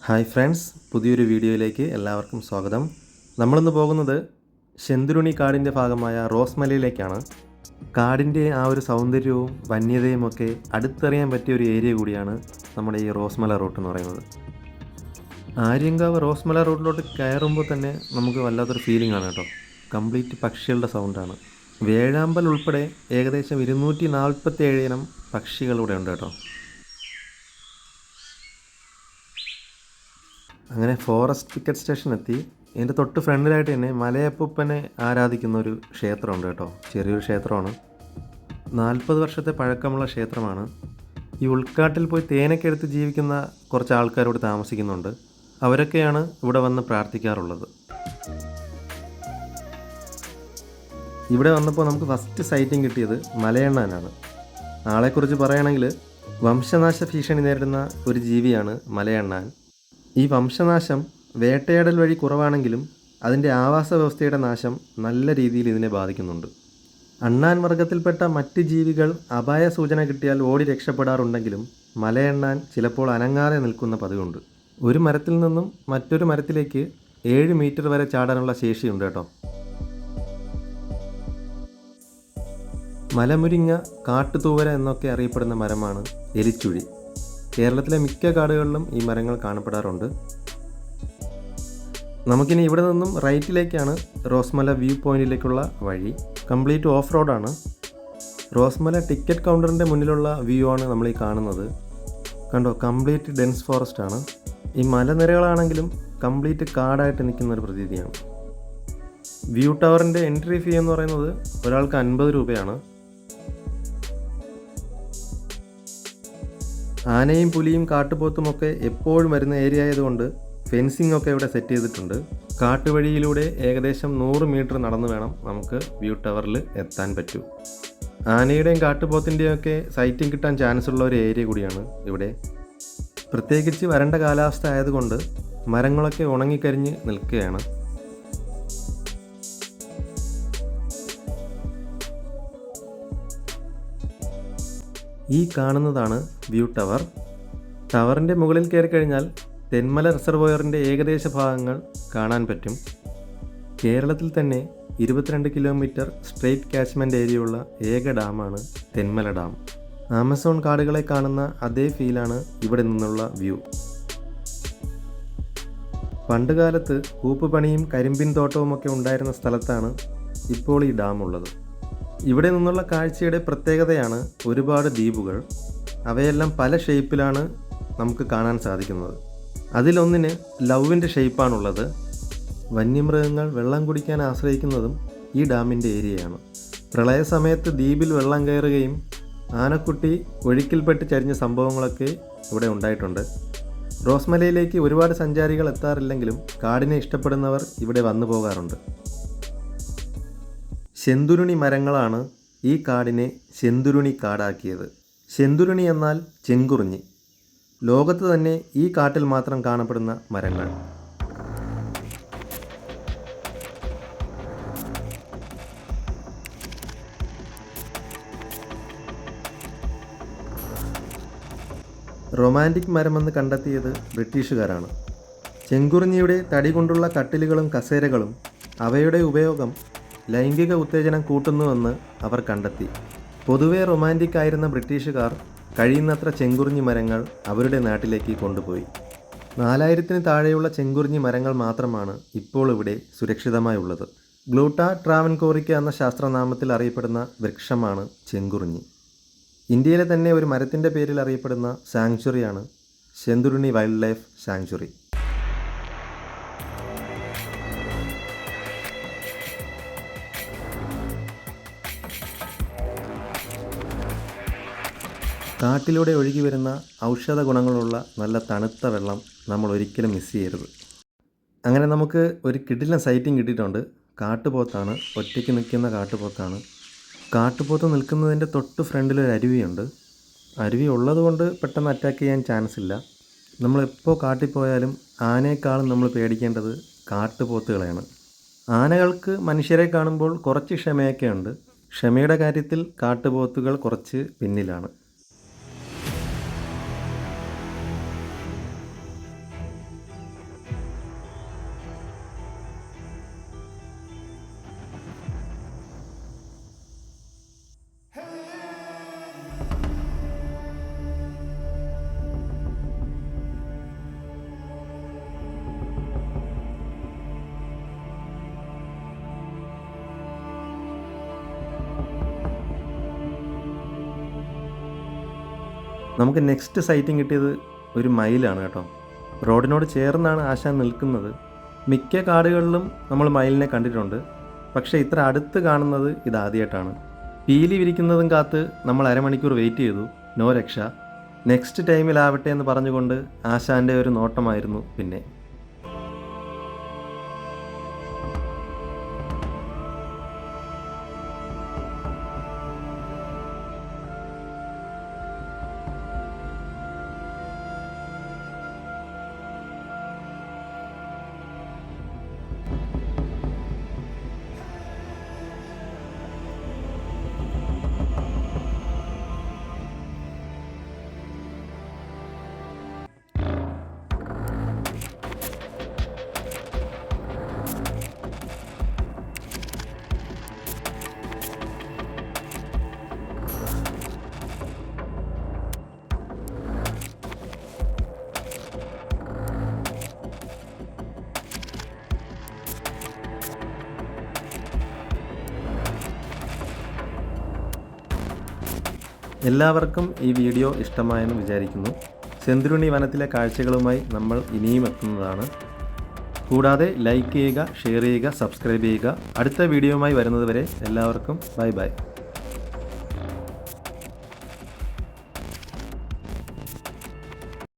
Hi friends, പുതിയൊരു വീഡിയോയിലേക്ക് എല്ലാവർക്കും സ്വാഗതം. നമ്മളിന്ന് പോകുന്നത് ശെന്തുരുണി കാടിൻ്റെ ഭാഗമായ റോസ്മലയിലേക്കാണ്. കാടിൻ്റെ ആ ഒരു സൗന്ദര്യവും വന്യതയും ഒക്കെ അടുത്തറിയാൻ പറ്റിയ ഒരു ഏരിയ കൂടിയാണ് നമ്മുടെ ഈ റോസ്മല റൂട്ട് എന്ന് പറയുന്നത്. ആര്യങ്കാവ് റോസ്മല റൂട്ടിലോട്ട് കയറുമ്പോൾ തന്നെ നമുക്ക് വല്ലാത്തൊരു ഫീലിംഗ് ആണ് കേട്ടോ. കംപ്ലീറ്റ് പക്ഷികളുടെ സൗണ്ടാണ്. വേഴാമ്പൽ ഉൾപ്പെടെ ഏകദേശം 247 ഇനം പക്ഷികളിവിടെ ഉണ്ട് കേട്ടോ. അങ്ങനെ ഫോറസ്റ്റ് ടിക്കറ്റ് സ്റ്റേഷൻ എത്തി. ഇതിൻ്റെ തൊട്ട് ഫ്രണ്ടിലായിട്ട് തന്നെ മലയപ്പൂപ്പനെ ആരാധിക്കുന്ന ഒരു ക്ഷേത്രമുണ്ട് കേട്ടോ. ചെറിയൊരു ക്ഷേത്രമാണ്. 40 വർഷത്തെ പഴക്കമുള്ള ക്ഷേത്രമാണ്. ഈ ഉൾക്കാട്ടിൽ പോയി തേനൊക്കെ എടുത്ത് ജീവിക്കുന്ന കുറച്ച് ആൾക്കാരോട് താമസിക്കുന്നുണ്ട്. അവരൊക്കെയാണ് ഇവിടെ വന്ന് പ്രാർത്ഥിക്കാറുള്ളത്. ഇവിടെ വന്നപ്പോൾ നമുക്ക് ഫസ്റ്റ് സൈറ്റിംഗ് കിട്ടിയത് മലയണ്ണാനാണ്. ആളെക്കുറിച്ച് പറയുകയാണെങ്കിൽ വംശനാശ ഭീഷണി നേരിടുന്ന ഒരു ജീവിയാണ് മലയണ്ണാൻ. ഈ വംശനാശം വേട്ടയാടൽ വഴി കുറവാണെങ്കിലും അതിൻ്റെ ആവാസ വ്യവസ്ഥയുടെ നാശം നല്ല രീതിയിൽ ഇതിനെ ബാധിക്കുന്നുണ്ട്. അണ്ണാൻ വർഗത്തിൽപ്പെട്ട മറ്റ് ജീവികൾ അപായ സൂചന കിട്ടിയാൽ ഓടി രക്ഷപ്പെടാറുണ്ടെങ്കിലും മലയണ്ണാൻ ചിലപ്പോൾ അനങ്ങാതെ നിൽക്കുന്ന പതിവുണ്ട്. ഒരു മരത്തിൽ നിന്നും മറ്റൊരു മരത്തിലേക്ക് 7 മീറ്റർ വരെ ചാടാനുള്ള ശേഷിയുണ്ട് കേട്ടോ. മലമുരിങ്ങ, കാട്ടുതൂവര എന്നൊക്കെ അറിയപ്പെടുന്ന മരമാണ് എലിച്ചുഴി. കേരളത്തിലെ മിക്ക കാടുകളിലും ഈ മരങ്ങൾ കാണപ്പെടാറുണ്ട്. നമുക്കിനി ഇവിടെ നിന്നും റൈറ്റിലേക്കാണ് റോസ്മല വ്യൂ പോയിന്റിലേക്കുള്ള വഴി. കംപ്ലീറ്റ് ഓഫ് റോഡാണ്. റോസ്മല ടിക്കറ്റ് കൗണ്ടറിൻ്റെ മുന്നിലുള്ള വ്യൂ ആണ് നമ്മൾ ഈ കാണുന്നത്. കണ്ടോ, കംപ്ലീറ്റ് ഡെൻസ് ഫോറസ്റ്റ് ആണ്. ഈ മലനിരകളാണെങ്കിലും കംപ്ലീറ്റ് കാടായിട്ട് നിൽക്കുന്ന ഒരു പ്രതീതിയാണ്. വ്യൂ ടവറിൻ്റെ എൻട്രി ഫീ എന്ന് പറയുന്നത് ഒരാൾക്ക് 50 രൂപയാണ്. ആനയും പുലിയും കാട്ടുപോത്തുമൊക്കെ എപ്പോഴും വരുന്ന ഏരിയ ആയതുകൊണ്ട് ഫെൻസിംഗ് ഒക്കെ ഇവിടെ സെറ്റ് ചെയ്തിട്ടുണ്ട്. കാട്ടുവഴിയിലൂടെ ഏകദേശം 100 മീറ്റർ നടന്നു വേണം നമുക്ക് വ്യൂ ടവറിൽ എത്താൻ പറ്റൂ. ആനയുടെയും കാട്ടുപോത്തിൻ്റെയും ഒക്കെ സൈറ്റിംഗ് കിട്ടാൻ ചാൻസ് ഉള്ള ഒരു ഏരിയ കൂടിയാണ് ഇവിടെ. പ്രത്യേകിച്ച് വരണ്ട കാലാവസ്ഥ ആയതുകൊണ്ട് മരങ്ങളൊക്കെ ഉണങ്ങിക്കരിഞ്ഞ് നിൽക്കുകയാണ്. ഈ കാണുന്നതാണ് വ്യൂ ടവർ. ടവറിൻ്റെ മുകളിൽ കയറി കഴിഞ്ഞാൽ തെന്മല റിസർവോയറിൻ്റെ ഏകദേശ ഭാഗങ്ങൾ കാണാൻ പറ്റും. കേരളത്തിൽ തന്നെ 22 കിലോമീറ്റർ സ്ട്രെയിറ്റ് കാച്ച്മെൻറ്റ് ഏരിയയുള്ള ഏക ഡാമാണ് തെന്മല ഡാം. ആമസോൺ കാടുകളെ കാണുന്ന അതേ ഫീലാണ് ഇവിടെ നിന്നുള്ള വ്യൂ. പണ്ടുകാലത്ത് കൂപ്പുപണിയും കരിമ്പിൻ തോട്ടവുമൊക്കെ ഉണ്ടായിരുന്ന സ്ഥലത്താണ് ഇപ്പോൾ ഈ ഡാം ഉള്ളത്. ഇവിടെ നിന്നുള്ള കാഴ്ചയുടെ പ്രത്യേകതയാണ് ഒരുപാട് ദ്വീപുകൾ. അവയെല്ലാം പല ഷേപ്പിലാണ് നമുക്ക് കാണാൻ സാധിക്കുന്നത്. അതിലൊന്നിന് ലവിൻ്റെ ഷേപ്പാണുള്ളത്. വന്യമൃഗങ്ങൾ വെള്ളം കുടിക്കാൻ ആശ്രയിക്കുന്നതും ഈ ഡാമിൻ്റെ ഏരിയയാണ്. പ്രളയ സമയത്ത് ദ്വീപിൽ വെള്ളം കയറുകയും ആനക്കുട്ടി ഒഴുക്കിൽപ്പെട്ട് ചരിഞ്ഞ സംഭവങ്ങളൊക്കെ ഇവിടെ ഉണ്ടായിട്ടുണ്ട്. റോസ്മലയിലേക്ക് ഒരുപാട് സഞ്ചാരികൾ എത്താറില്ലെങ്കിലും കാടിനെ ഇഷ്ടപ്പെടുന്നവർ ഇവിടെ വന്നു പോകാറുണ്ട്. ശെന്തുരുണി മരങ്ങളാണ് ഈ കാടിനെ ശെന്തുരുണി കാടാക്കിയത്. ശെന്തുരുണി എന്നാൽ ചെങ്കുറിഞ്ഞി. ലോകത്ത് തന്നെ ഈ കാട്ടിൽ മാത്രം കാണപ്പെടുന്ന മരങ്ങൾ. റൊമാൻറ്റിക് മരമെന്ന് കണ്ടെത്തിയത് ബ്രിട്ടീഷുകാരാണ്. ചെങ്കുറിഞ്ഞിയുടെ തടി കൊണ്ടുള്ള കട്ടിലുകളും കസേരകളും അവയുടെ ഉപയോഗം ലൈംഗിക ഉത്തേജനം കൂട്ടുന്നുവെന്ന് അവർ കണ്ടെത്തി. പൊതുവെ റൊമാൻറ്റിക് ആയിരുന്ന ബ്രിട്ടീഷുകാർ കഴിയുന്നത്ര ചെങ്കുറിഞ്ഞി മരങ്ങൾ അവരുടെ നാട്ടിലേക്ക് കൊണ്ടുപോയി. 4000-ന് താഴെയുള്ള ചെങ്കുറിഞ്ഞി മരങ്ങൾ മാത്രമാണ് ഇപ്പോൾ ഇവിടെ സുരക്ഷിതമായി ഉള്ളത്. ഗ്ലൂട്ട ട്രാവൻകോറിക്ക എന്ന ശാസ്ത്രനാമത്തിൽ അറിയപ്പെടുന്ന വൃക്ഷമാണ് ചെങ്കുറിഞ്ഞി. ഇന്ത്യയിലെ തന്നെ ഒരു മരത്തിൻ്റെ പേരിൽ അറിയപ്പെടുന്ന സാങ്ച്വറിയാണ് ശെന്തുരുണി വൈൽഡ് ലൈഫ് സാങ്ച്വറി. കാട്ടിലൂടെ ഒഴുകി വരുന്ന ഔഷധ ഗുണങ്ങളുള്ള നല്ല തണുത്ത വെള്ളം നമ്മൾ ഒരിക്കലും മിസ് ചെയ്യരുത്. അങ്ങനെ നമുക്ക് ഒരു കിടിലൻ സൈറ്റിംഗ് കിട്ടിയിട്ടുണ്ട്. കാട്ടുപോത്താണ്, ഒറ്റയ്ക്ക് നിൽക്കുന്ന കാട്ടുപോത്താണ്. കാട്ടുപോത്ത് നിൽക്കുന്നതിൻ്റെ തൊട്ട് ഫ്രണ്ടിലൊരു അരുവിയുണ്ട്. അരുവി ഉള്ളതുകൊണ്ട് പെട്ടെന്ന് അറ്റാക്ക് ചെയ്യാൻ ചാൻസ് ഇല്ല. നമ്മളെപ്പോൾ കാട്ടിൽ പോയാലും ആനയെക്കാളും നമ്മൾ പേടിക്കേണ്ടത് കാട്ടുപോത്തുകളെയാണ്. ആനകൾക്ക് മനുഷ്യരെ കാണുമ്പോൾ കുറച്ച് ക്ഷമയൊക്കെ ഉണ്ട്. ക്ഷമയുടെ കാര്യത്തിൽ കാട്ടുപോത്തുകൾ കുറച്ച് പിന്നിലാണ്. നമുക്ക് നെക്സ്റ്റ് സൈറ്റിംഗ് കിട്ടിയത് ഒരു മയിലാണ് കേട്ടോ. റോഡിനോട് ചേർന്നാണ് ആശാൻ നിൽക്കുന്നത്. മിക്ക കാടുകളിലും നമ്മൾ മയിലിനെ കണ്ടിട്ടുണ്ട്, പക്ഷേ ഇത്ര അടുത്ത് കാണുന്നത് ഇതാദ്യമായിട്ടാണ്. പീലി വിരിക്കുന്നതും കാത്ത് നമ്മൾ അരമണിക്കൂർ വെയിറ്റ് ചെയ്തു. നോ രക്ഷ. നെക്സ്റ്റ് ടൈമിലാവട്ടെ എന്ന് പറഞ്ഞുകൊണ്ട് ആശാൻ്റെ ഒരു നോട്ടമായിരുന്നു പിന്നെ. എല്ലാവർക്കും ഈ വീഡിയോ ഇഷ്ടമായെന്ന് വിചാരിക്കുന്നു. ചെന്തുരുണി വനത്തിലെ കാഴ്ചകളുമായി നമ്മൾ ഇനിയും എത്തുന്നതാണ്. കൂടാതെ ലൈക്ക് ചെയ്യുക, ഷെയർ ചെയ്യുക, സബ്സ്ക്രൈബ് ചെയ്യുക. അടുത്ത വീഡിയോയുമായി വരുന്നതുവരെ എല്ലാവർക്കും ബൈ ബൈ.